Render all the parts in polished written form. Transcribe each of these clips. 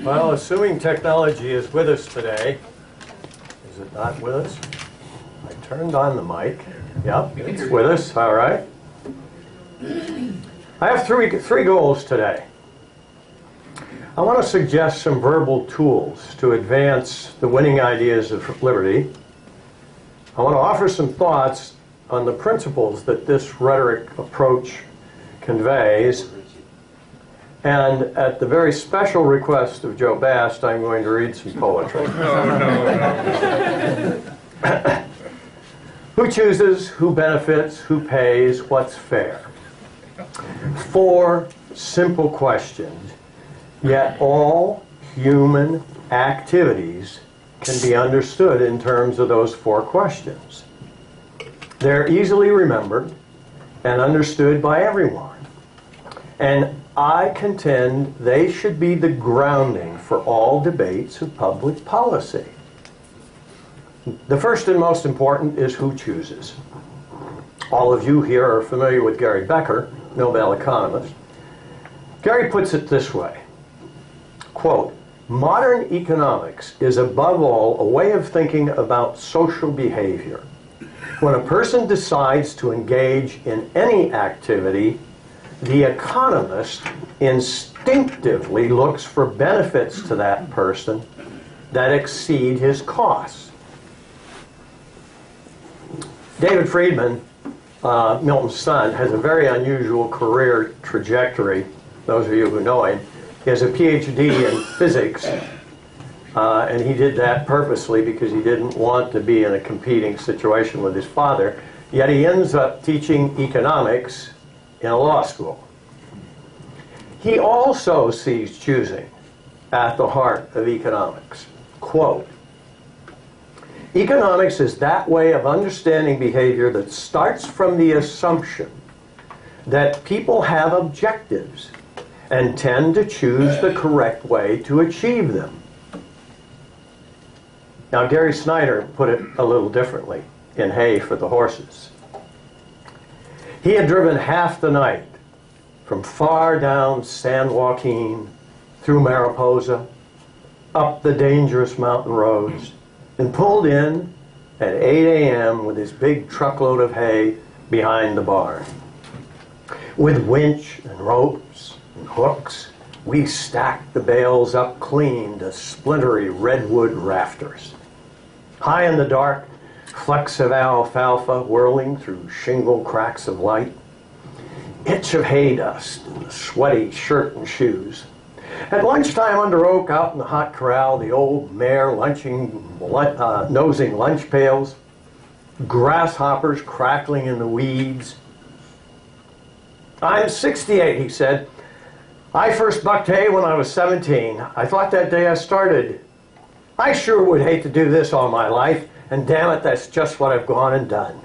Well, assuming technology is with us today, is it not with us? I turned on the mic. Yep, it's with us, all right. I have three goals today. I want to suggest some verbal tools to advance the winning ideas of liberty. I want to offer some thoughts on the principles that this rhetoric approach conveys. And at the very special request of Joe Bast, I'm going to read some poetry. No. Who chooses, who benefits, who pays, what's fair? 4 simple questions, yet all human activities can be understood in terms of those 4 questions. They're easily remembered and understood by everyone. And I contend they should be the grounding for all debates of public policy. The first and most important is who chooses. All of you here are familiar with Gary Becker, Nobel economist. Gary puts it this way, quote, "Modern economics is above all a way of thinking about social behavior. When a person decides to engage in any activity, the economist instinctively looks for benefits to that person that exceed his costs." David Friedman, Milton's son, has a very unusual career trajectory. Those of you who know him, he has a PhD in physics, and he did that purposely because he didn't want to be in a competing situation with his father. Yet he ends up teaching economics in a law school. He also sees choosing at the heart of economics. Quote, "Economics is that way of understanding behavior that starts from the assumption that people have objectives and tend to choose the correct way to achieve them." Now, Gary Snyder put it a little differently in Hay for the Horses. He had driven half the night from far down San Joaquin, through Mariposa, up the dangerous mountain roads, and pulled in at 8 a.m. with his big truckload of hay behind the barn. With winch and ropes and hooks, we stacked the bales up clean to splintery redwood rafters. High in the dark, flecks of alfalfa whirling through shingle cracks of light, itch of hay dust in the sweaty shirt and shoes. At lunchtime under oak out in the hot corral, the old mare nosing lunch pails, grasshoppers crackling in the weeds. "I'm 68, he said. "I first bucked hay when I was 17. I thought that day I started, I sure would hate to do this all my life, and damn it, that's just what I've gone and done."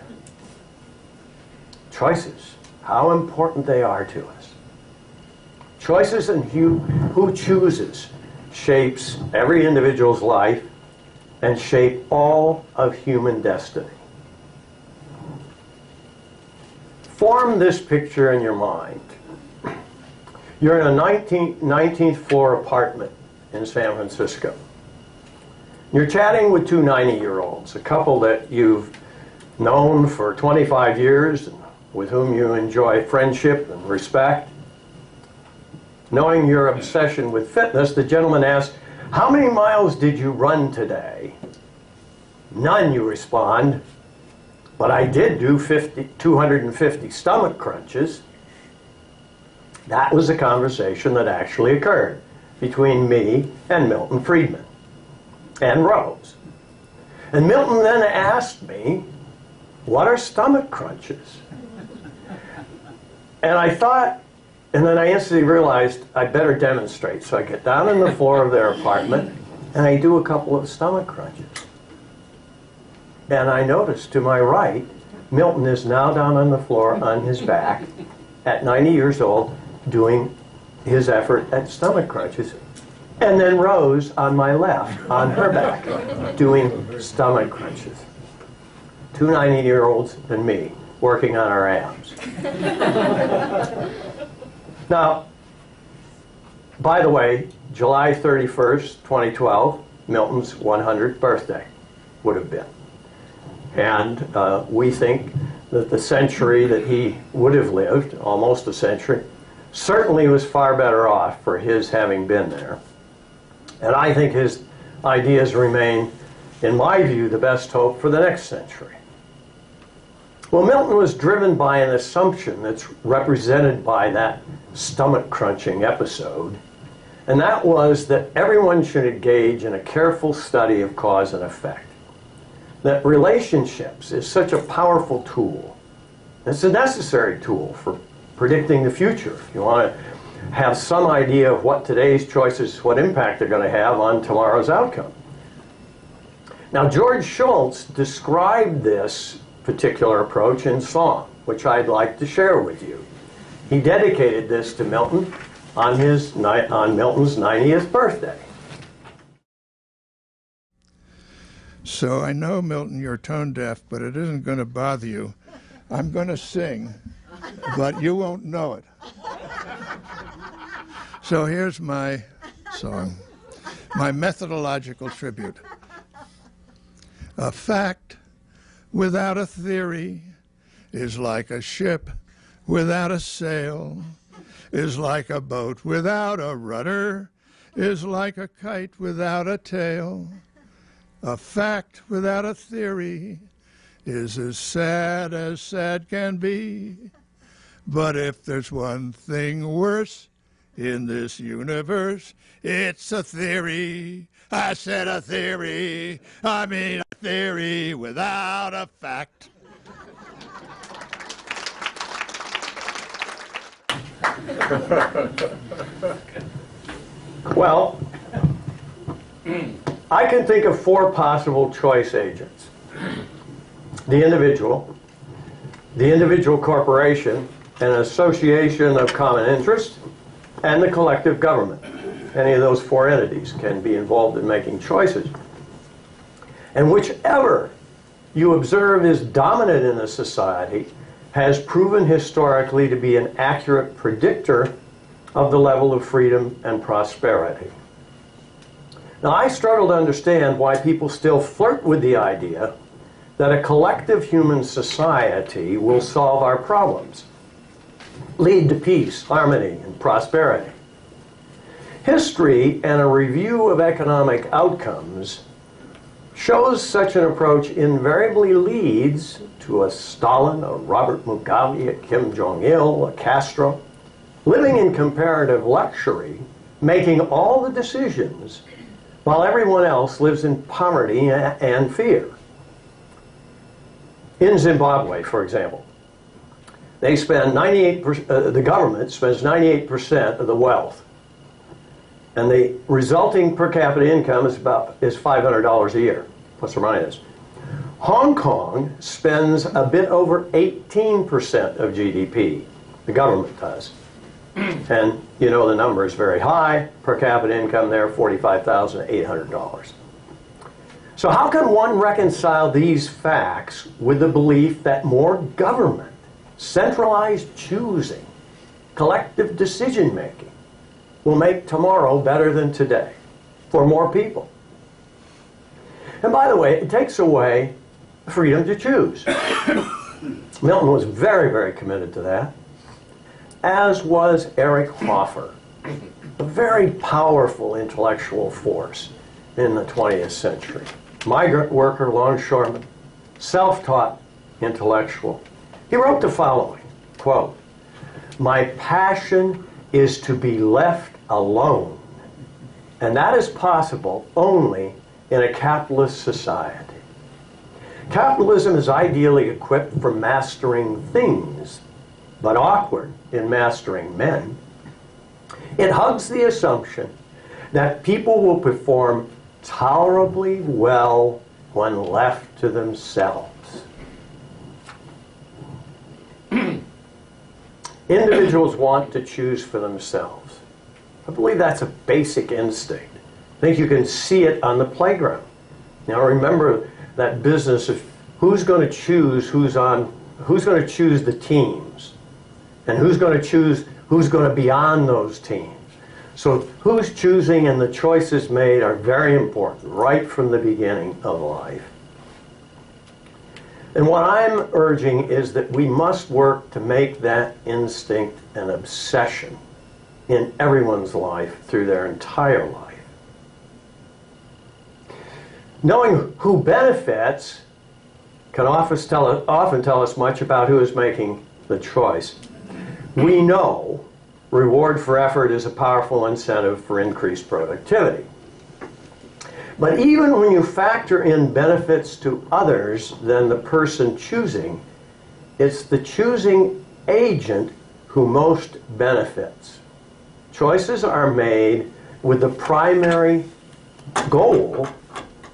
Choices, how important they are to us. Choices and who chooses shapes every individual's life and shape all of human destiny. Form this picture in your mind. You're in a 19th floor apartment in San Francisco. You're chatting with 2 90-year-olds, a couple that you've known for 25 years, and with whom you enjoy friendship and respect. Knowing your obsession with fitness, the gentleman asks, "How many miles did you run today?" "None," you respond, "but I did do 250 stomach crunches." That was a conversation that actually occurred between me and Milton Friedman and Rose. And Milton then asked me, "What are stomach crunches?" And I thought, and then I instantly realized I better demonstrate. So I get down on the floor of their apartment and I do a couple of stomach crunches. And I notice to my right, Milton is now down on the floor on his back at 90 years old doing his effort at stomach crunches. And then Rose on my left, on her back, doing stomach crunches. 2 90-year-olds and me working on our abs. Now, By the way, July 31st, 2012, Milton's 100th birthday would have been. And we think that the century that he would have lived, almost a century, certainly was far better off for his having been there. And I think his ideas remain, in my view, the best hope for the next century. Well, Milton was driven by an assumption that's represented by that stomach-crunching episode, and that was that everyone should engage in a careful study of cause and effect. That relationships is such a powerful tool. It's a necessary tool for predicting the future. If you want to have some idea of what today's choices, what impact they're going to have on tomorrow's outcome. Now, George Shultz described this particular approach in song, which I'd like to share with you. He dedicated this to Milton on Milton's 90th birthday. So I know, Milton, you're tone deaf, but it isn't going to bother you. I'm going to sing, but you won't know it. So here's my song, my methodological tribute. A fact without a theory is like a ship without a sail, is like a boat without a rudder, is like a kite without a tail. A fact without a theory is as sad can be. But if there's one thing worse in this universe, it's a theory. I said a theory. I mean a theory without a fact. Well, I can think of 4 possible choice agents. The individual corporation, an association of common interest, and the collective government. Any of those 4 entities can be involved in making choices. And whichever you observe is dominant in a society has proven historically to be an accurate predictor of the level of freedom and prosperity. Now, I struggle to understand why people still flirt with the idea that a collective human society will solve our problems, lead to peace, harmony, and prosperity. History and a review of economic outcomes shows such an approach invariably leads to a Stalin, a Robert Mugabe, a Kim Jong-il, a Castro, living in comparative luxury, making all the decisions while everyone else lives in poverty and fear. In Zimbabwe, for example, they spend 98%, the government spends 98% of the wealth, and the resulting per capita income is $500 a year, plus or minus. Hong Kong spends a bit over 18% of GDP. The government does. And you know the number is very high. Per capita income there, $45,800. So how can one reconcile these facts with the belief that more government, centralized choosing, collective decision-making will make tomorrow better than today for more people? And by the way, it takes away freedom to choose. Milton was very, very committed to that, as was Eric Hoffer, a very powerful intellectual force in the 20th century. Migrant worker, longshoreman, self-taught intellectual. He wrote the following, quote, "My passion is to be left alone, and that is possible only in a capitalist society. Capitalism is ideally equipped for mastering things, but awkward in mastering men. It hugs the assumption that people will perform tolerably well when left to themselves. Individuals want to choose for themselves. I believe that's a basic instinct. I think you can see it on the playground. Now remember that business of who's going to choose who's going to choose the teams, and who's going to choose who's going to be on those teams. So who's choosing and the choices made are very important right from the beginning of life. And what I'm urging is that we must work to make that instinct an obsession in everyone's life through their entire life. Knowing who benefits can often tell us much about who is making the choice. We know reward for effort is a powerful incentive for increased productivity. But even when you factor in benefits to others than the person choosing, it's the choosing agent who most benefits. Choices are made with the primary goal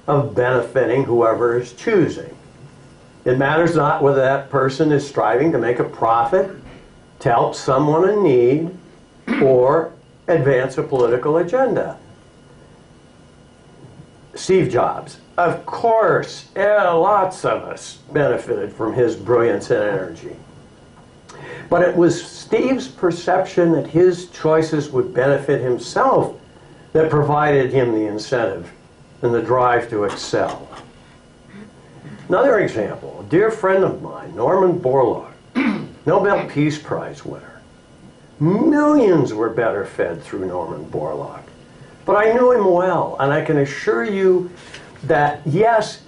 of benefiting whoever is choosing. It matters not whether that person is striving to make a profit, to help someone in need, or advance a political agenda. Steve Jobs, of course, lots of us benefited from his brilliance and energy. But it was Steve's perception that his choices would benefit himself that provided him the incentive and the drive to excel. Another example, a dear friend of mine, Norman Borlaug, Nobel Peace Prize winner. Millions were better fed through Norman Borlaug. But I knew him well, and I can assure you that, yes,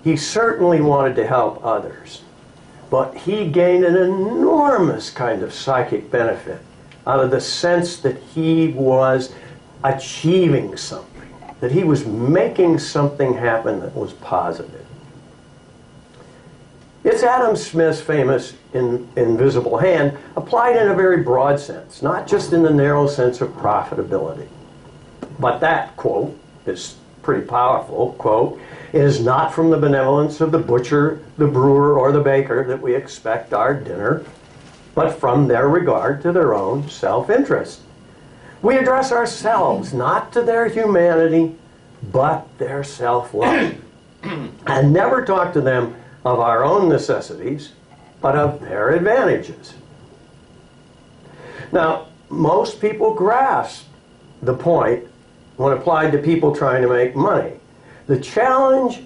he certainly wanted to help others, but he gained an enormous kind of psychic benefit out of the sense that he was achieving something, that he was making something happen that was positive. It's Adam Smith's famous invisible hand applied in a very broad sense, not just in the narrow sense of profitability. But that, quote, is pretty powerful, quote, is not from the benevolence of the butcher, the brewer, or the baker that we expect our dinner, but from their regard to their own self-interest. We address ourselves not to their humanity, but their self-love, and never talk to them of our own necessities, but of their advantages. Now, most people grasp the point when applied to people trying to make money. The challenge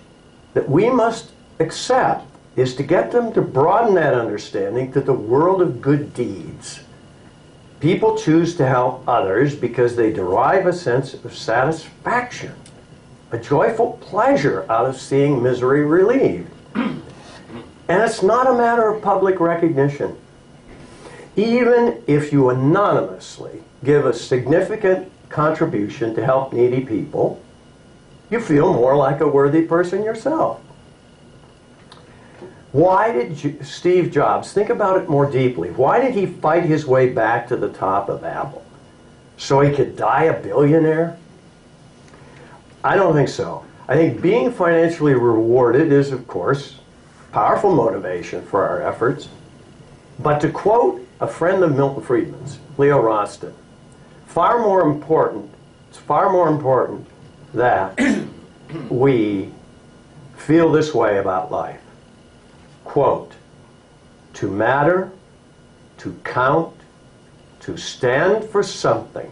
that we must accept is to get them to broaden that understanding to the world of good deeds. People choose to help others because they derive a sense of satisfaction, a joyful pleasure out of seeing misery relieved. And it's not a matter of public recognition. Even if you anonymously give a significant contribution to help needy people, you feel more like a worthy person yourself. Why did Steve Jobs, think about it more deeply, why did he fight his way back to the top of Apple? So he could die a billionaire? I don't think so. I think being financially rewarded is, of course, powerful motivation for our efforts. But to quote a friend of Milton Friedman's, Leo Roston, it's far more important that we feel this way about life. Quote, to matter, to count, to stand for something,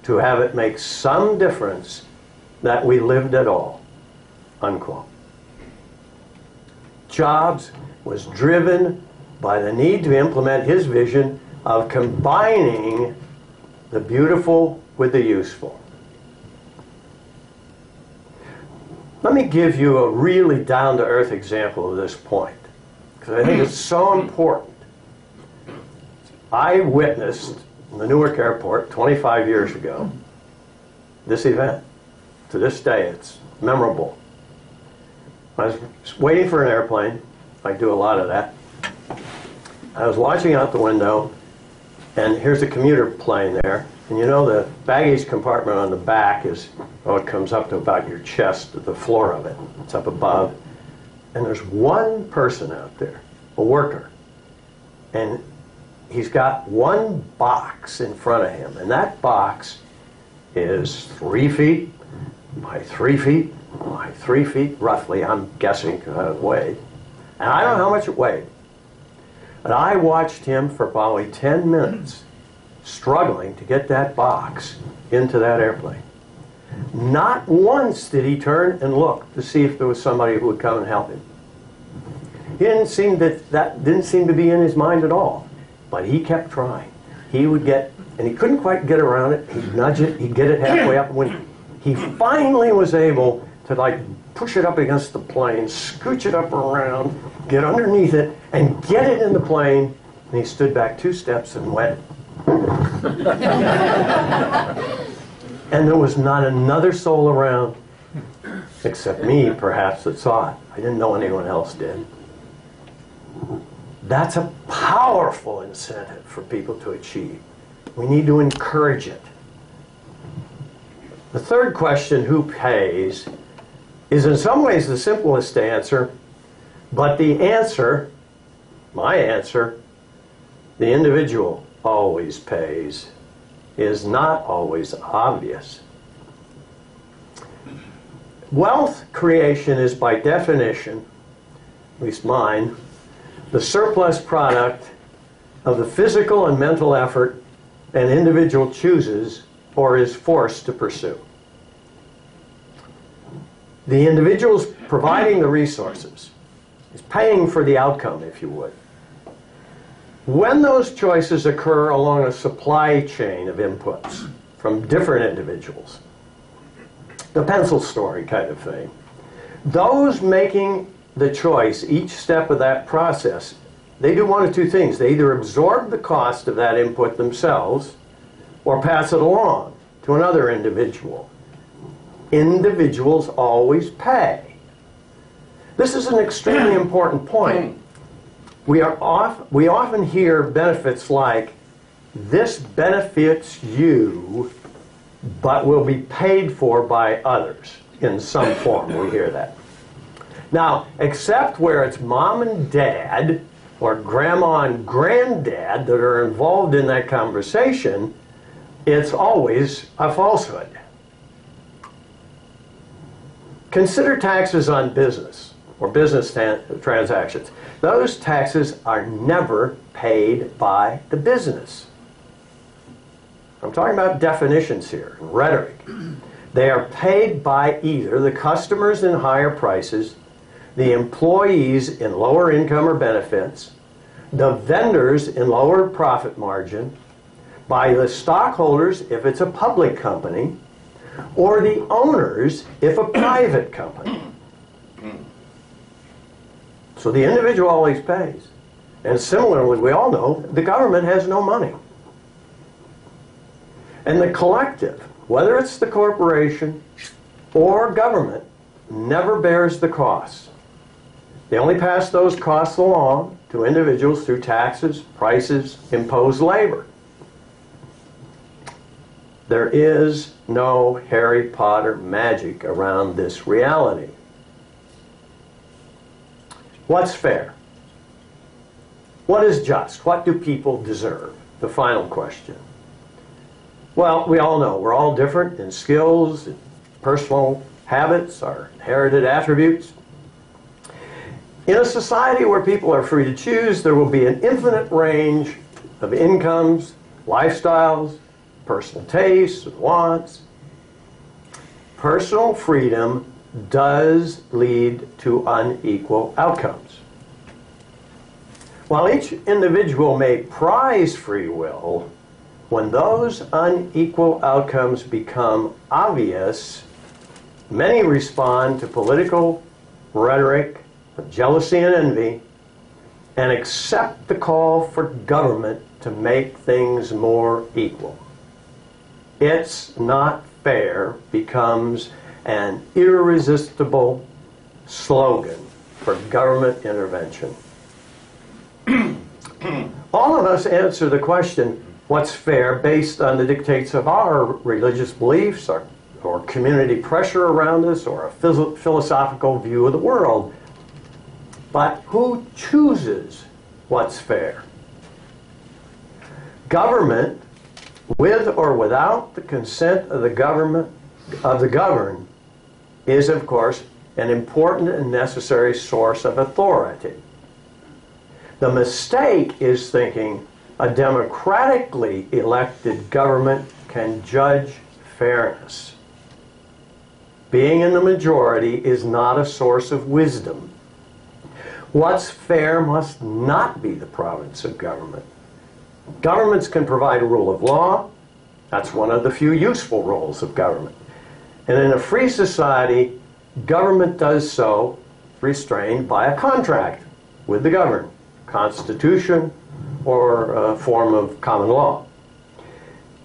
to have it make some difference that we lived at all, unquote. Jobs was driven by the need to implement his vision of combining the beautiful with the useful. Let me give you a really down-to-earth example of this point, because I think it's so important. I witnessed in the Newark airport 25 years ago this event. To this day, it's memorable. I was waiting for an airplane. I do a lot of that. I was watching out the window, and here's a commuter plane there. And you know the baggage compartment on the back is, oh, it comes up to about your chest, the floor of it. It's up above. And there's one person out there, a worker. And he's got one box in front of him. And that box is 3 feet by 3 feet by 3 feet, roughly, I'm guessing, it weighed. And I don't know how much it weighed. But I watched him for probably 10 minutes struggling to get that box into that airplane. Not once did he turn and look to see if there was somebody who would come and help him. That didn't seem to be in his mind at all. But he kept trying. He would get, and he couldn't quite get around it. He'd nudge it. He'd get it halfway up. And when he finally was able to, like, push it up against the plane, scooch it up around, get underneath it, and get it in the plane, and he stood back 2 steps and went. And there was not another soul around, except me, perhaps, that saw it. I didn't know anyone else did. That's a powerful incentive for people to achieve. We need to encourage it. The third question, who pays, is in some ways the simplest answer, but the answer, my answer, the individual always pays, is not always obvious. Wealth creation is by definition, at least mine, the surplus product of the physical and mental effort an individual chooses or is forced to pursue. The individual's providing the resources, is paying for the outcome, if you would. When those choices occur along a supply chain of inputs from different individuals, the pencil story kind of thing, those making the choice each step of that process, they do one of two things. They either absorb the cost of that input themselves or pass it along to another individual. Individuals always pay. This is an extremely important point. We often hear benefits like, this benefits you, but will be paid for by others in some form. We hear that. Now, except where it's mom and dad or grandma and granddad that are involved in that conversation, it's always a falsehood. Consider taxes on business or business transactions. Those taxes are never paid by the business. I'm talking about definitions here, rhetoric. They are paid by either the customers in higher prices, the employees in lower income or benefits, the vendors in lower profit margin, by the stockholders if it's a public company, or the owners if a private company. So the individual always pays. And similarly, we all know the government has no money. And the collective, whether it's the corporation or government, never bears the costs. They only pass those costs along to individuals through taxes, prices, imposed labor. There is no Harry Potter magic around this reality. What's fair? What is just? What do people deserve? The final question. Well, we all know we're all different in skills, in personal habits, our inherited attributes. In a society where people are free to choose, there will be an infinite range of incomes, lifestyles, personal tastes and wants. Personal freedom does lead to unequal outcomes. While each individual may prize free will, when those unequal outcomes become obvious, many respond to political rhetoric of jealousy and envy and accept the call for government to make things more equal. It's not fair becomes an irresistible slogan for government intervention. All of us answer the question, what's fair, based on the dictates of our religious beliefs or community pressure around us or a philosophical view of the world. But who chooses what's fair? Government, with or without the consent of the government of the governed, is of course an important and necessary source of authority. The mistake is thinking A democratically elected government can judge fairness. Being in the majority is not a source of wisdom. What's fair must not be the province of government. Governments can provide a rule of law. That's one of the few useful roles of government. And in a free society, government does so restrained by a contract with the governed, constitution, or a form of common law.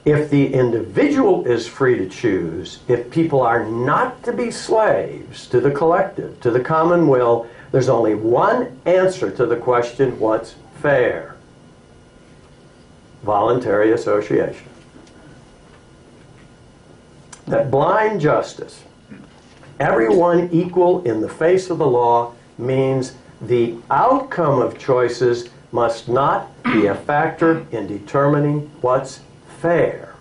If the individual is free to choose, if people are not to be slaves to the collective, to the common will, there's only one answer to the question, what's fair? Voluntary association. That blind justice, everyone equal in the face of the law, means the outcome of choices must not be a factor in determining what's fair.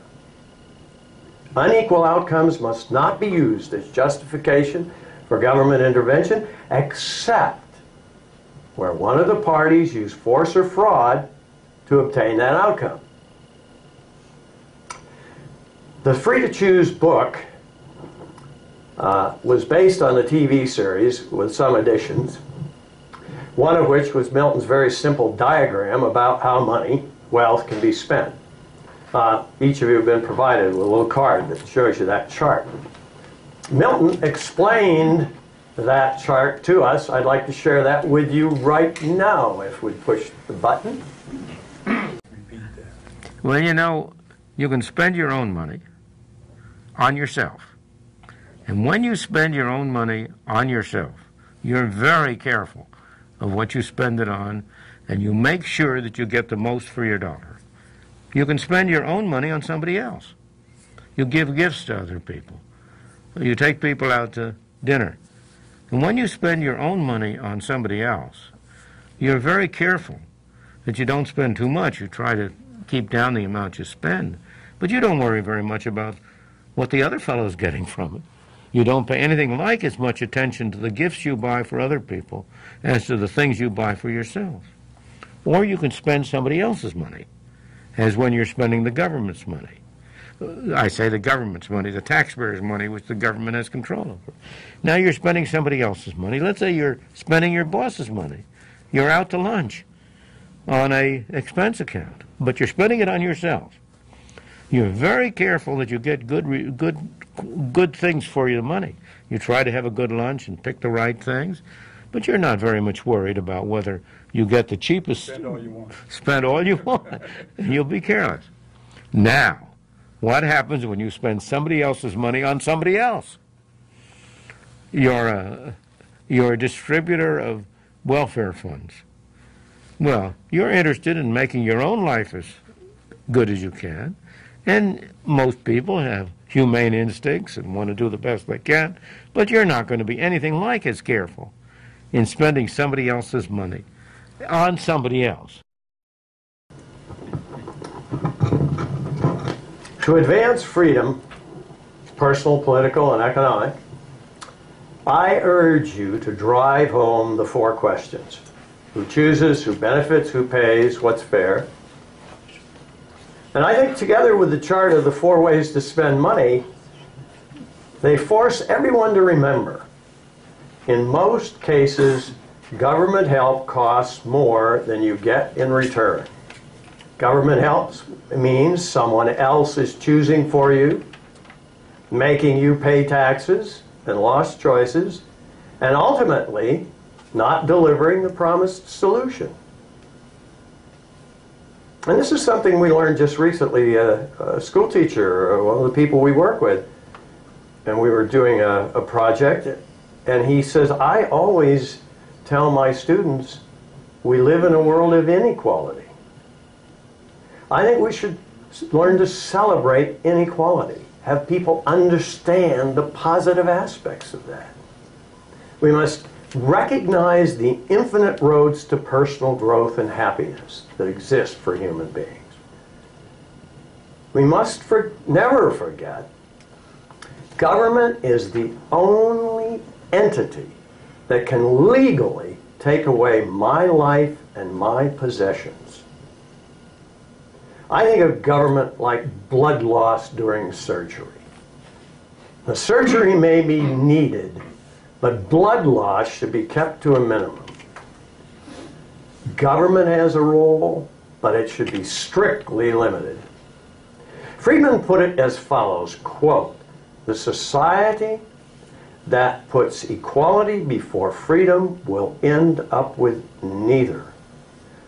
Unequal outcomes must not be used as justification for government intervention, except where one of the parties used force or fraud to obtain that outcome. The Free to Choose book was based on the TV series with some additions, one of which was Milton's very simple diagram about how money, wealth, can be spent. Each of you have been provided with a little card that shows you that chart. Milton explained that chart to us. I'd like to share that with you right now if we push the button. Well, you know, you can spend your own money on yourself. And when you spend your own money on yourself, you're very careful of what you spend it on, and you make sure that you get the most for your dollar. You can spend your own money on somebody else. You give gifts to other people. You take people out to dinner. And when you spend your own money on somebody else, you're very careful that you don't spend too much. You try to keep down the amount you spend. But you don't worry very much about what the other fellow's getting from it. You don't pay anything like as much attention to the gifts you buy for other people as to the things you buy for yourself. Or you can spend somebody else's money, as when you're spending the government's money. I say the government's money, the taxpayers' money, which the government has control over. Now you're spending somebody else's money. Let's say you're spending your boss's money. You're out to lunch on an expense account, but you're spending it on yourself. You're very careful that you get good things for your money. You try to have a good lunch and pick the right things, but you're not very much worried about whether you get the cheapest. Spend all you want. Spend all you want. And you'll be careless. Now, what happens when you spend somebody else's money on somebody else? You're a distributor of welfare funds. Well, you're interested in making your own life as good as you can, and most people have humane instincts and want to do the best they can, but you're not going to be anything like as careful in spending somebody else's money on somebody else. To advance freedom, personal, political, and economic, I urge you to drive home the four questions. Who chooses, who benefits, who pays, what's fair? And I think together with the chart of the 4 ways to spend money, they force everyone to remember, in most cases, government help costs more than you get in return. Government help means someone else is choosing for you, making you pay taxes and lost choices, and ultimately not delivering the promised solution. And this is something we learned just recently. A school teacher, one of the people we work with, and we were doing a project, and he says, I always tell my students we live in a world of inequality. I think we should learn to celebrate inequality, have people understand the positive aspects of that. We must recognize the infinite roads to personal growth and happiness that exist for human beings. We must never forget, government is the only entity that can legally take away my life and my possessions. I think of government like blood loss during surgery. The surgery may be needed, but blood loss should be kept to a minimum. Government has a role, but it should be strictly limited. Friedman put it as follows, quote, "The society that puts equality before freedom will end up with neither.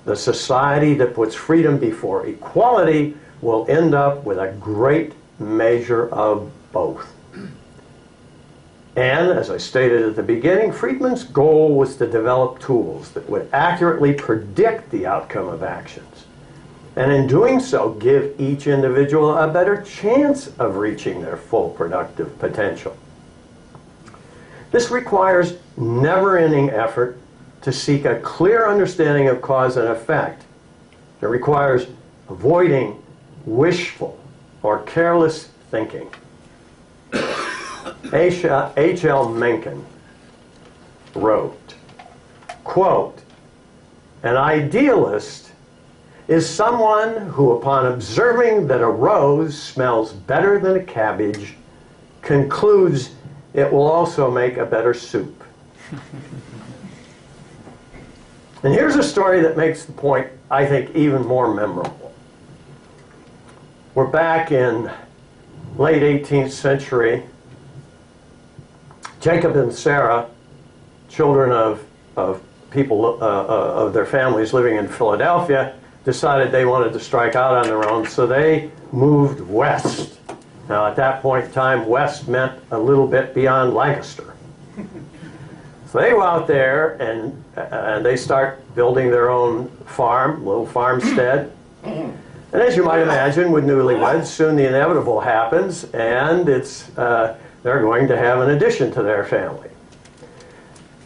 The society that puts freedom before equality will end up with a great measure of both." And, as I stated at the beginning, Friedman's goal was to develop tools that would accurately predict the outcome of actions, and in doing so, give each individual a better chance of reaching their full productive potential. This requires never-ending effort to seek a clear understanding of cause and effect. It requires avoiding wishful or careless thinking. H.L. Mencken wrote, quote, "An idealist is someone who, upon observing that a rose smells better than a cabbage, concludes it will also make a better soup." And here's a story that makes the point, I think, even more memorable. We're back in late 18th century. Jacob and Sarah, children of people, of their families living in Philadelphia, decided they wanted to strike out on their own, so they moved west. Now, at that point in time, west meant a little bit beyond Lancaster. So they go out there and they start building their own farm, little farmstead. And as you might imagine, with newlyweds, soon the inevitable happens, and they're going to have an addition to their family.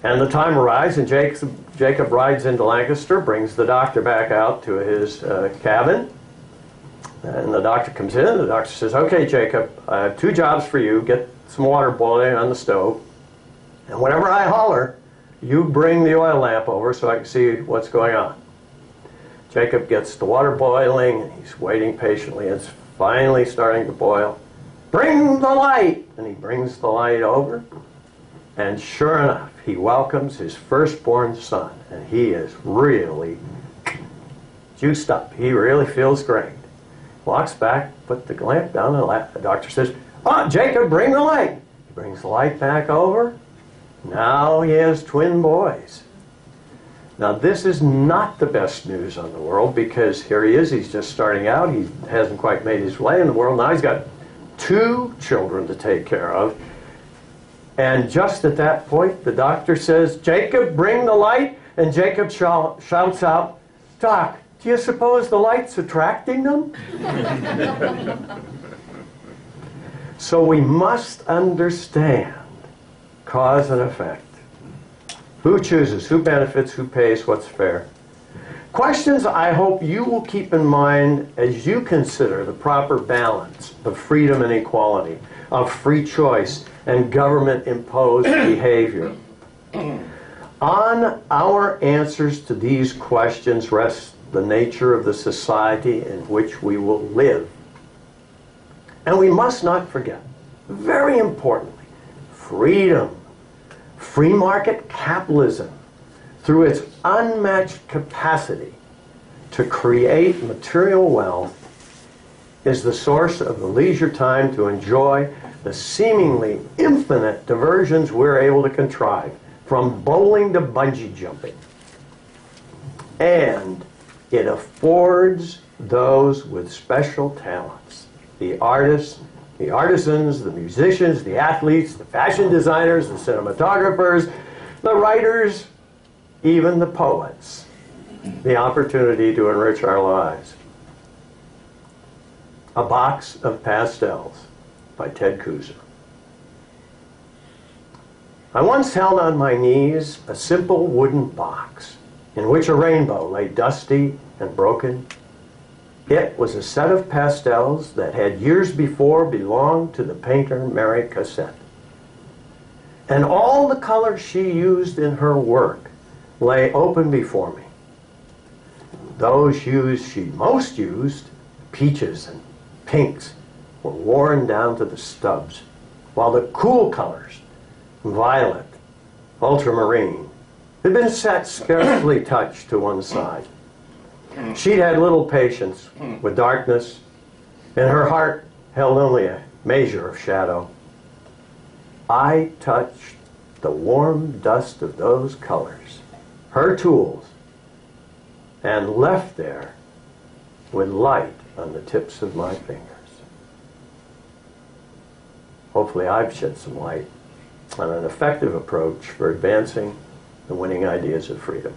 And the time arrives, and Jacob rides into Lancaster, brings the doctor back out to his cabin. And the doctor comes in, the doctor says, "Okay, Jacob, I have 2 jobs for you. Get some water boiling on the stove. And whenever I holler, you bring the oil lamp over so I can see what's going on." Jacob gets the water boiling, and he's waiting patiently. It's finally starting to boil. "Bring the light!" And he brings the light over. And sure enough, he welcomes his firstborn son. And he is really juiced up. He really feels great. Walks back, put the lamp down, the doctor says, "Oh, Jacob, bring the light." He brings the light back over. Now he has twin boys. Now this is not the best news on the world, because here he is, he's just starting out, he hasn't quite made his way in the world. Now he's got 2 children to take care of. And just at that point, the doctor says, "Jacob, bring the light." And Jacob shouts out, "Doc, do you suppose the light's attracting them?" So we must understand cause and effect. Who chooses, who benefits, who pays, what's fair? Questions I hope you will keep in mind as you consider the proper balance of freedom and equality, of free choice and government-imposed behavior. On our answers to these questions rests the nature of the society in which we will live. And we must not forget, very importantly, freedom. Free market capitalism, through its unmatched capacity to create material wealth, is the source of the leisure time to enjoy the seemingly infinite diversions we're able to contrive, from bowling to bungee jumping. And it affords those with special talents, the artists, the artisans, the musicians, the athletes, the fashion designers, the cinematographers, the writers, even the poets, the opportunity to enrich our lives. A Box of Pastels by Ted Kooser. I once held on my knees a simple wooden box in which a rainbow lay dusty and broken. It was a set of pastels that had years before belonged to the painter Mary Cassatt. And all the colors she used in her work lay open before me. Those hues she most used, peaches and pinks were worn down to the stubs, while the cool colors, violet, ultramarine, had been set scarcely touched to one side. She'd had little patience with darkness, and her heart held only a measure of shadow. I touched the warm dust of those colors, her tools, and left there with light on the tips of my fingers. Hopefully I've shed some light on an effective approach for advancing the winning ideas of freedom.